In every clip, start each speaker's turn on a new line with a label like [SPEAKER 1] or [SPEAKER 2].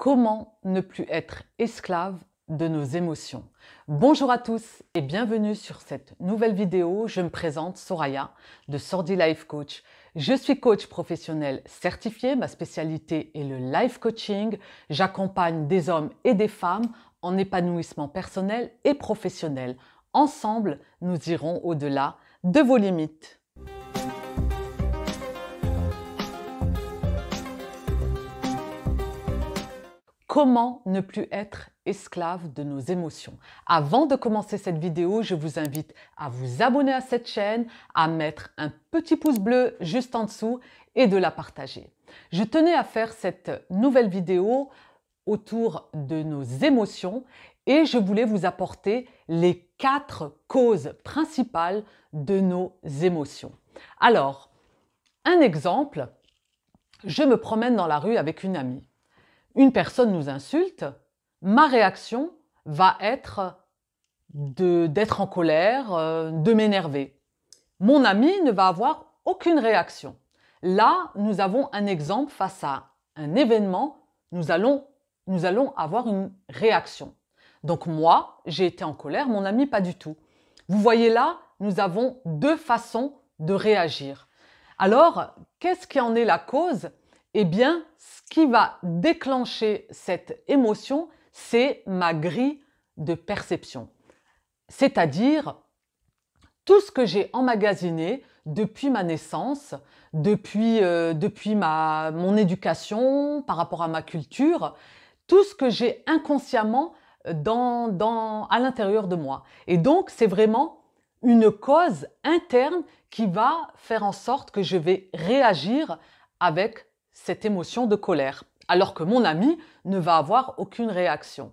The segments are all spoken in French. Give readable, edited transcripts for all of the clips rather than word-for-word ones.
[SPEAKER 1] Comment ne plus être esclave de nos émotions? Bonjour à tous et bienvenue sur cette nouvelle vidéo. Je me présente Soraya de Sordi Life Coach. Je suis coach professionnel certifié. Ma spécialité est le life coaching. J'accompagne des hommes et des femmes en épanouissement personnel et professionnel. Ensemble, nous irons au-delà de vos limites. Comment ne plus être esclave de nos émotions? Avant de commencer cette vidéo, je vous invite à vous abonner à cette chaîne, à mettre un petit pouce bleu juste en dessous et de la partager. Je tenais à faire cette nouvelle vidéo autour de nos émotions et je voulais vous apporter les 4 causes principales de nos émotions. Alors, un exemple, je me promène dans la rue avec une amie. Une personne nous insulte, ma réaction va être d'être en colère, de m'énerver. Mon ami ne va avoir aucune réaction. Là, nous avons un exemple face à un événement, nous allons avoir une réaction. Donc moi, j'ai été en colère, mon ami pas du tout. Vous voyez là, nous avons 2 façons de réagir. Alors, qu'est-ce qui en est la cause? Eh bien, ce qui va déclencher cette émotion, c'est ma grille de perception. C'est-à-dire tout ce que j'ai emmagasiné depuis ma naissance, depuis mon éducation, par rapport à ma culture, tout ce que j'ai inconsciemment à l'intérieur de moi. Et donc, c'est vraiment une cause interne qui va faire en sorte que je vais réagir avec cette émotion de colère, alors que mon ami ne va avoir aucune réaction.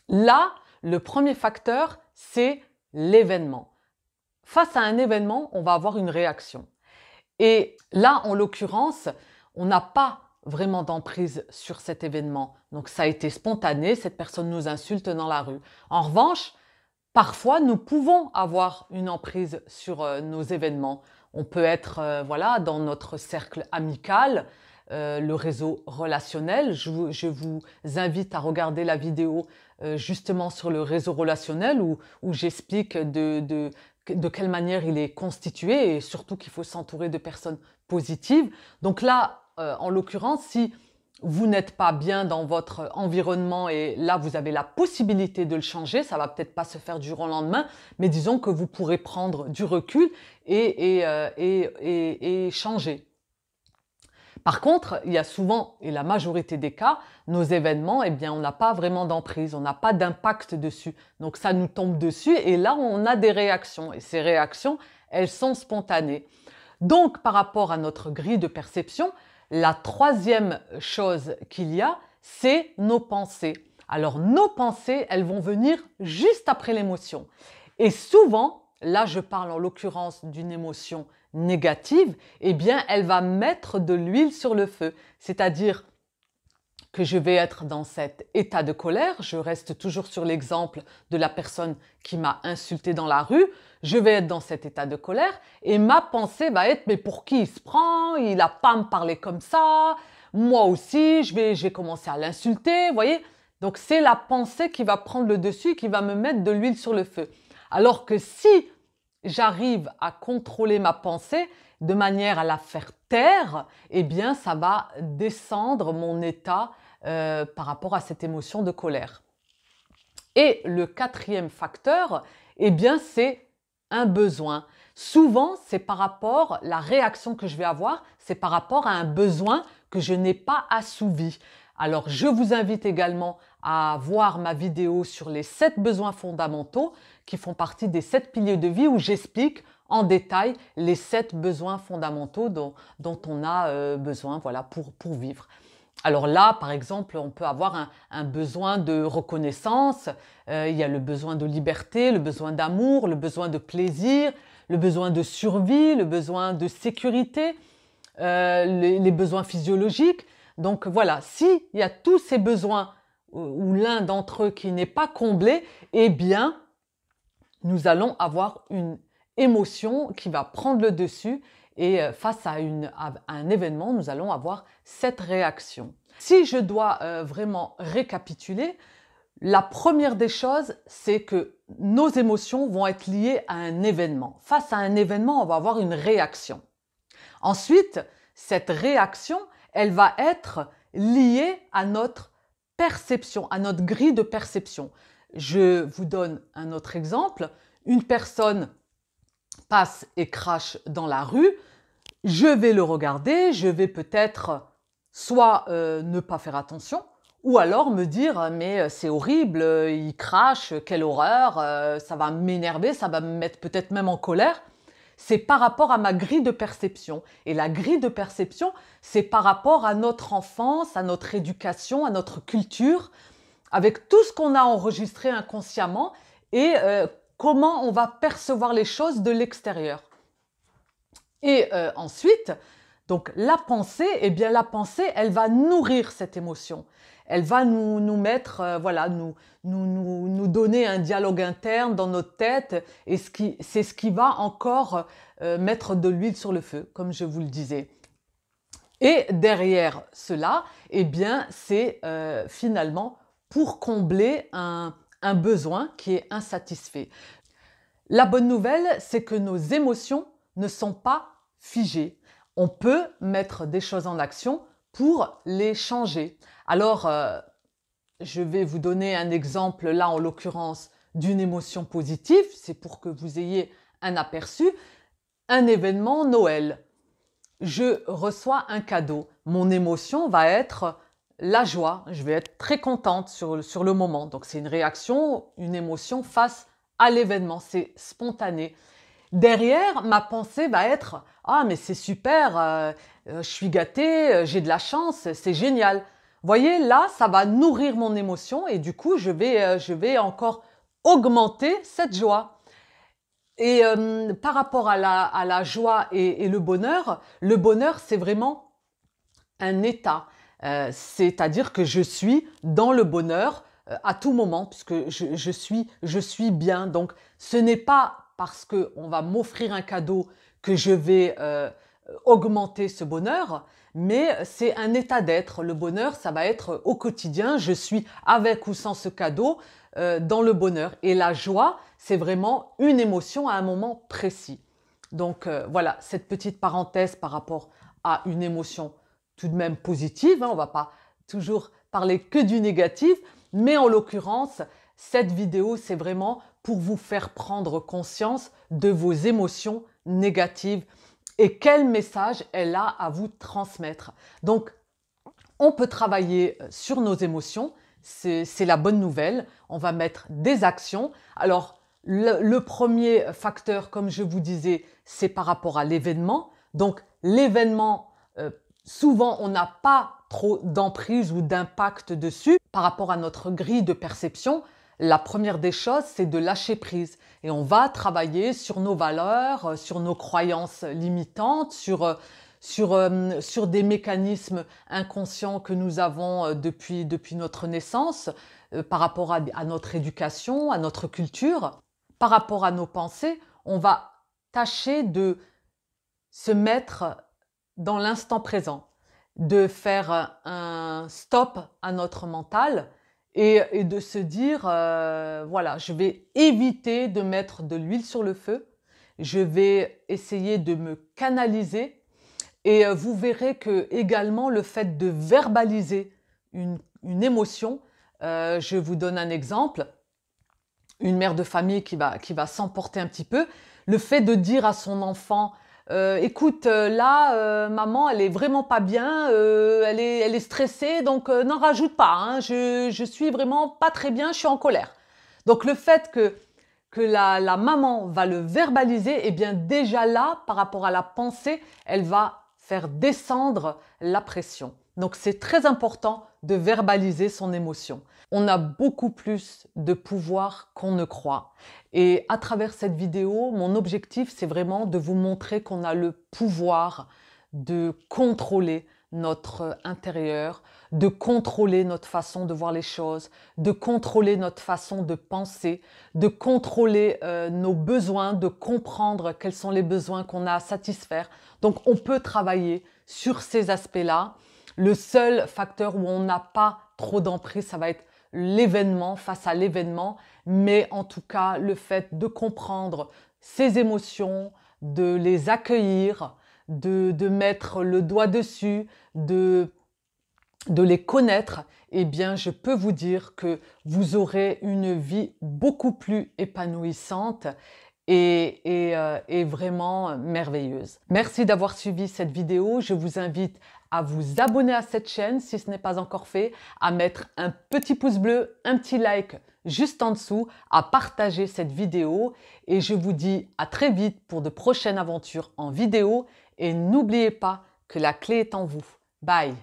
[SPEAKER 1] Là, le premier facteur, c'est l'événement. Face à un événement, on va avoir une réaction. Et là, en l'occurrence, on n'a pas vraiment d'emprise sur cet événement. Donc, ça a été spontané, cette personne nous insulte dans la rue. En revanche, parfois, nous pouvons avoir une emprise sur nos événements. On peut être dans notre cercle amical, le réseau relationnel. Je vous invite à regarder la vidéo justement sur le réseau relationnel où j'explique de quelle manière il est constitué et surtout qu'il faut s'entourer de personnes positives. Donc là, en l'occurrence, si vous n'êtes pas bien dans votre environnement et là, vous avez la possibilité de le changer, ça va peut-être pas se faire du jour au lendemain, mais disons que vous pourrez prendre du recul et changer. Par contre, il y a souvent, et la majorité des cas, nos événements, eh bien, on n'a pas vraiment d'emprise, on n'a pas d'impact dessus. Donc ça nous tombe dessus et là, on a des réactions. Et ces réactions, elles sont spontanées. Donc, par rapport à notre grille de perception, la troisième chose qu'il y a, c'est nos pensées. Alors, nos pensées, elles vont venir juste après l'émotion. Et souvent, là, je parle en l'occurrence d'une émotion négative, eh bien, elle va mettre de l'huile sur le feu. C'est-à-dire que je vais être dans cet état de colère. Je reste toujours sur l'exemple de la personne qui m'a insulté dans la rue. Je vais être dans cet état de colère et ma pensée va être « mais pour qui il se prend? Il n'a pas à me parler comme ça. Moi aussi, je vais commencer à l'insulter. » Vous voyez? Donc, c'est la pensée qui va prendre le dessus et qui va me mettre de l'huile sur le feu. Alors que si j'arrive à contrôler ma pensée de manière à la faire taire, eh bien, ça va descendre mon état par rapport à cette émotion de colère. Et le quatrième facteur, eh bien, c'est un besoin. Souvent, c'est par rapport, la réaction que je vais avoir, c'est par rapport à un besoin que je n'ai pas assouvi. Alors, je vous invite également à voir ma vidéo sur les 7 besoins fondamentaux qui font partie des 7 piliers de vie où j'explique en détail les 7 besoins fondamentaux dont on a besoin pour vivre. Alors là, par exemple, on peut avoir un besoin de reconnaissance, il y a le besoin de liberté, le besoin d'amour, le besoin de plaisir, le besoin de survie, le besoin de sécurité, les besoins physiologiques. Donc voilà, s'il y a tous ces besoins ou l'un d'entre eux qui n'est pas comblé, eh bien, nous allons avoir une émotion qui va prendre le dessus et face à un événement, nous allons avoir cette réaction. Si je dois vraiment récapituler, la première des choses, c'est que nos émotions vont être liées à un événement. Face à un événement, on va avoir une réaction. Ensuite, cette réaction, elle va être liée à notre perception, à notre grille de perception. Je vous donne un autre exemple. Une personne passe et crache dans la rue. Je vais le regarder, je vais peut-être soit ne pas faire attention, ou alors me dire mais c'est horrible, il crache, quelle horreur, ça va m'énerver, ça va me mettre peut-être même en colère. C'est par rapport à ma grille de perception. Et la grille de perception, c'est par rapport à notre enfance, à notre éducation, à notre culture, avec tout ce qu'on a enregistré inconsciemment et comment on va percevoir les choses de l'extérieur. Et ensuite, donc la pensée, eh bien la pensée, elle va nourrir cette émotion. Elle va nous mettre, voilà, nous donner un dialogue interne dans notre tête et c'est ce qui va encore mettre de l'huile sur le feu, comme je vous le disais. Et derrière cela, eh bien c'est finalement pour combler un besoin qui est insatisfait. La bonne nouvelle, c'est que nos émotions ne sont pas figées. On peut mettre des choses en action pour les changer. Alors, je vais vous donner un exemple, là en l'occurrence, d'une émotion positive. C'est pour que vous ayez un aperçu. Un événement Noël. Je reçois un cadeau. Mon émotion va être la joie. Je vais être très contente sur le moment. Donc, c'est une réaction, une émotion face à l'événement. C'est spontané. Derrière, ma pensée va être « Ah, mais c'est super, je suis gâtée, j'ai de la chance, c'est génial ». Vous voyez, là, ça va nourrir mon émotion et du coup, je vais encore augmenter cette joie. Et par rapport à la joie et le bonheur, c'est vraiment un état. C'est-à-dire que je suis dans le bonheur à tout moment, puisque je suis bien. Donc, ce n'est pas parce qu'on va m'offrir un cadeau que je vais augmenter ce bonheur, mais c'est un état d'être. Le bonheur, ça va être au quotidien. Je suis avec ou sans ce cadeau dans le bonheur. Et la joie, c'est vraiment une émotion à un moment précis. Donc voilà, cette petite parenthèse par rapport à une émotion tout de même positive. On ne va pas toujours parler que du négatif, mais en l'occurrence, cette vidéo, c'est vraiment pour vous faire prendre conscience de vos émotions négatives et quel message elle a à vous transmettre. Donc, on peut travailler sur nos émotions, c'est la bonne nouvelle. On va mettre des actions. Alors, le premier facteur, comme je vous disais, c'est par rapport à l'événement. Donc, l'événement, souvent, on n'a pas trop d'emprise ou d'impact dessus. Par rapport à notre grille de perception, la première des choses, c'est de lâcher prise. Et on va travailler sur nos valeurs, sur nos croyances limitantes, sur des mécanismes inconscients que nous avons depuis notre naissance, par rapport à notre éducation, à notre culture. Par rapport à nos pensées, on va tâcher de se mettre dans l'instant présent, de faire un stop à notre mental et de se dire, voilà, je vais éviter de mettre de l'huile sur le feu, je vais essayer de me canaliser et vous verrez que également le fait de verbaliser une émotion, je vous donne un exemple, une mère de famille qui va s'emporter un petit peu, le fait de dire à son enfant écoute, là, maman, elle est vraiment pas bien, elle est stressée, donc n'en rajoute pas, hein, je suis vraiment pas très bien, je suis en colère. Donc le fait que la maman va le verbaliser, eh bien déjà là, par rapport à la pensée, elle va faire descendre la pression. Donc c'est très important de verbaliser son émotion. On a beaucoup plus de pouvoir qu'on ne croit. Et à travers cette vidéo, mon objectif, c'est vraiment de vous montrer qu'on a le pouvoir de contrôler notre intérieur, de contrôler notre façon de voir les choses, de contrôler notre façon de penser, de contrôler nos besoins, de comprendre quels sont les besoins qu'on a à satisfaire. Donc on peut travailler sur ces aspects-là. Le seul facteur où on n'a pas trop d'emprise, ça va être l'événement, face à l'événement. Mais en tout cas, le fait de comprendre ses émotions, de les accueillir, de mettre le doigt dessus, de les connaître, eh bien, je peux vous dire que vous aurez une vie beaucoup plus épanouissante et vraiment merveilleuse. Merci d'avoir suivi cette vidéo. Je vous invite à vous abonner à cette chaîne si ce n'est pas encore fait, à mettre un petit pouce bleu, un petit like juste en dessous, à partager cette vidéo et je vous dis à très vite pour de prochaines aventures en vidéo et n'oubliez pas que la clé est en vous. Bye!